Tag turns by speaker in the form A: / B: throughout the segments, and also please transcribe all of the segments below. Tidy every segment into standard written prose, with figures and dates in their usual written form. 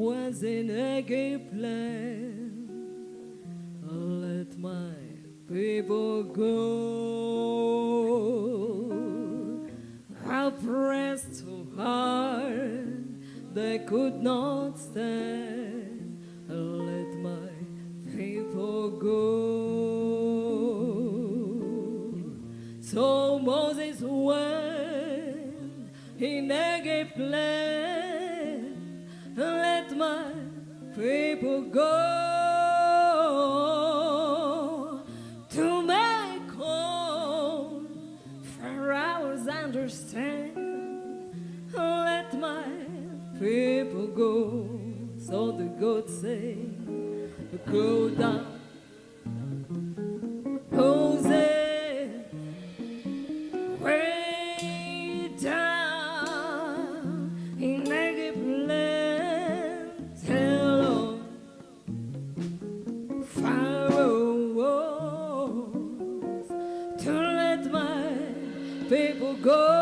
A: was in a good plan. Let my people go. I pressed too hard, they could not stand. Let my people go. So Moses went in a good plan. Let my people go to make all Pharaoh's understand. Let my people go. So the God say, go down, Moses, way down in Egypt land. Tell all Pharaohs to let my people go.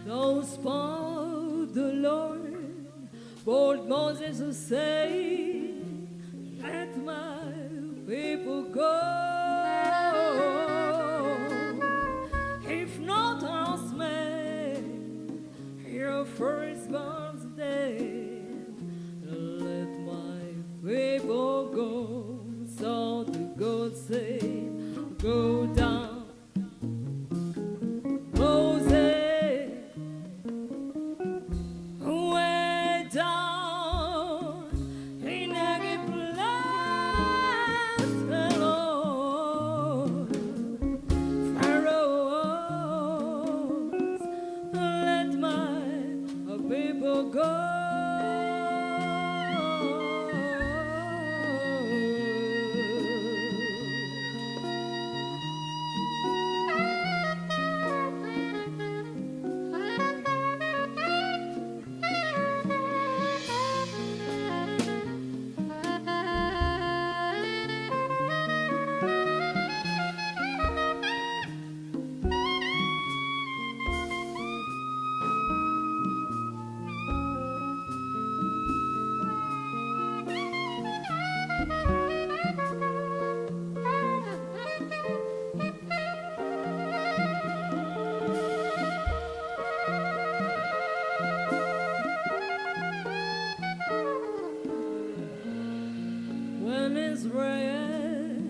A: Those spoke the Lord, bold Moses who say, let my people go. If not us, man, your firstborn's dead. Let my people go. So the God said, go down. People go. When Israel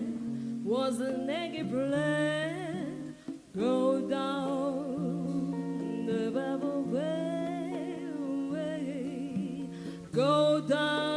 A: was a naked land, go down the Bible way, go down.